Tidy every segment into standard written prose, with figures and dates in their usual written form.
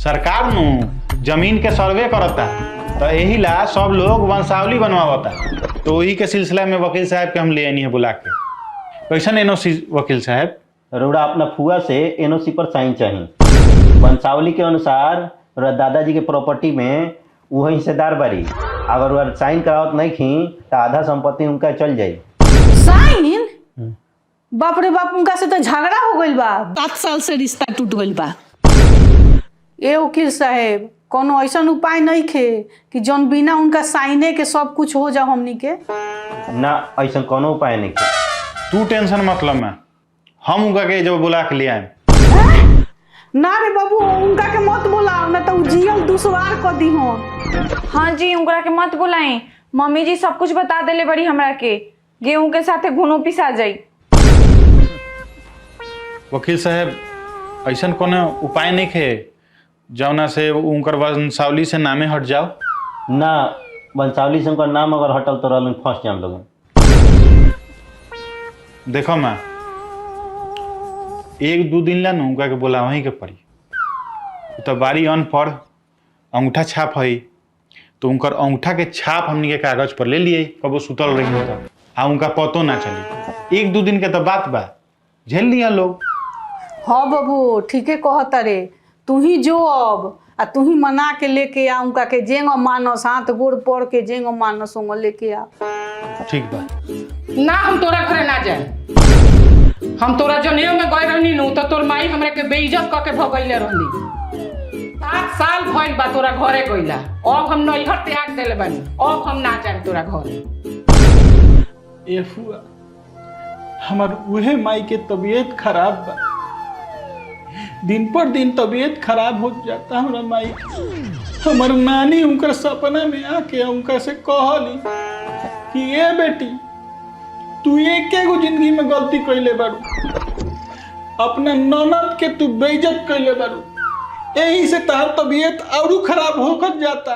सरकार नु जमीन के सर्वे करता, तो यही ला सब लोग वंशावली बनवाता। तो वही के सिलसिला में वकील साहब के हम ले आनी है बुला के। कैसन एनओसी वकील साहब? रोड़ा अपना फुआ से एनओसी पर साइन चाहिए। वंशावली के अनुसार दादाजी के प्रॉपर्टी में वो हिस्सेदार बारी, अगर वो साइन करावत नहीं खी तो आधा संपत्ति उनका चल जाये। साइन? बाप रे बाप, उनका से तो झगड़ा हो गइल बा। 7 साल से रिश्ता टूट गइल बा। ए वकील साहेब, कोनो ऐसा उपाय नहीं खे कि जौन बिना उनका साइने के सब कुछ हो जा हमनी के? ना, ऐसा कोनो उपाय नहीं खे। तू टेंशन मतलब में हम उनका के जब बुला के ले आए। ना रे बाबू, उनका के मत बुलाओ, ना तो जियल दुश्वार कर दी हो। हाँ जी, उनका के मत बुलाएं। मम्मी जी सब कुछ बता देले बड़ी हमरा के। गेहूं के साथे घुनो पिसा जाई। वकील साहब, ऐसा कोनो उपाय नहीं खे जौना से उनकर वंशावली से नामे हट जाओ? ना, वंशावली से उनका नाम अगर हटल तो रहल फंस जाम लोग। देखो माँ, 1-2 दिन ला न उनका के बोला वहीं के पड़ी। तो बारी अनपढ़ अंगूठा छाप है, तो उनकर अंगूठा के छाप हमनी के कागज पर ले लिए, कबो सुतल रही तो आ उनका पतो ना चली। 1-2 दिन के तो बात बा, झेल लिया लोग। हाँ बाबू, ठीके कहता रे। तू ही जो अब आ तू ही मना के लेके आ उनका के, जेंगो मानस हाथ गोड़ पड़ के जेंगो मानस उंगो लेके आ। ठीक बा। ना, हम तोरा घरे ना जाए। हम तोरा जनेऊ में गए रहनी नु तो तोर माई हमरा के बेइज्जत क के भगैले रहली। 7 साल भइल बा तोरा घरे गइला। अब हम नैहर त्याग देले बानी। अब हम ना जाए तोरा घरे। ए फुआ, हमार उहे माई के तबीयत खराब बा। दिन पर दिन तबीयत खराब हो जाता हमारा माई। हमार नानी उनकर सपना में आके उनका से कहली कि ए बेटी, तू एकेगो जिंदगी में गलती कैले बारू, अपना ननद के तू बेइज्जत कैले बारू, यही से तहार तबीयत और खराब होकर जाता।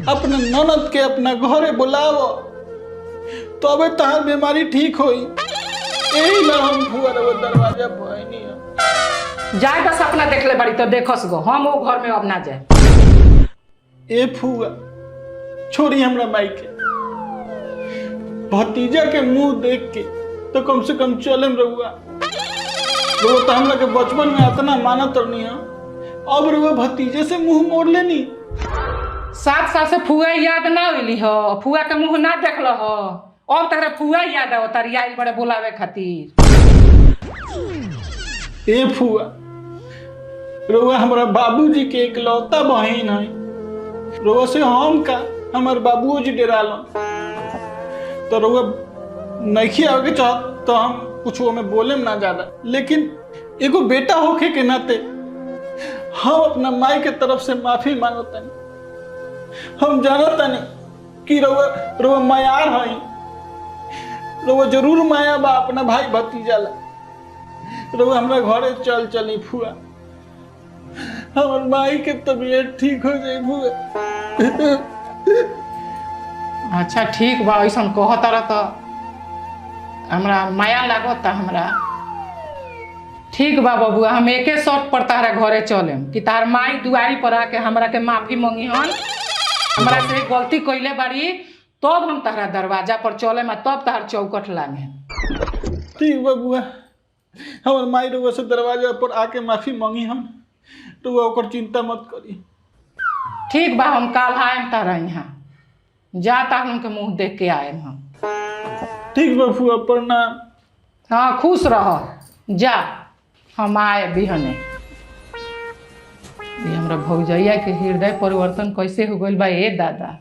अपना ननद के अपना घरे बुलावो, तबे तहार बीमारी ठीक होई। यही ला हम फुआ रे दरवाजा भइनी है। जाए बस अपना देख ले बड़ी तो देखस गो। हम वो घर में अब ना जाए। ए फुआ, छोड़ी हमरा माई के। भतीजा के मुंह देख के तो कम से कम चले रहुआ। वो तो हम लोग के बचपन में इतना मानत नहीं है, अब रहुआ भतीजे से मुंह मोड़ लेनी। 7 साल से फुआ याद ना होली हो, फुआ के मुंह ना देखल हो। अब तक फुआ याद आओ तारी आइल बड़े बुलावे खातिर। ए फुआ, रहुआ हमारा बाबूजी के इकलौता बहन है। रहुआ से हम का हमारे बाबूजी डरालन, तो रहुआ नहीं आगे चाहत तो हम कुछ वो में बोले ना ज्यादा, लेकिन एगो बेटा होके के नाते हम अपना माई के तरफ से माफी मांगता नहीं। हम जानता नहीं कि रहुआ मायार है। रहुआ जरूर माया बा अपना भाई भतीजा ला। रहुआ हमरा घरे चली फुआ, हमार माई के तबीयत ठीक हो जाए फुआ। अच्छा ठीक बा, ऐसा कहता रह तो हमरा माया लागता हमरा। ठीक बा बबुआ, हम एके शर्त पर तारा घरे चलेम कि तार माई दुआरी पर आके हमरा के माफी मांगी हन। हमरा से गलती कैले बारी, तब हम तारा दरवाजा पर चलेम, तब तार चौकट लागे। ठीक बबुआ, हमार माई रउआ से दरवाजा पर आके माफी मांगी हम, रउआ ओकर चिंता मत करी। ठीक बा, हम काल आएम तारा यहाँ। जा तार उनके मुंह देख के आएम हम। ठीक बा फुआ, प्रणाम। हाँ, खुश रह। जा, हम आए बिहने। ये हमरा भौजैया के हृदय परिवर्तन कैसे हो गइल बा ए दादा।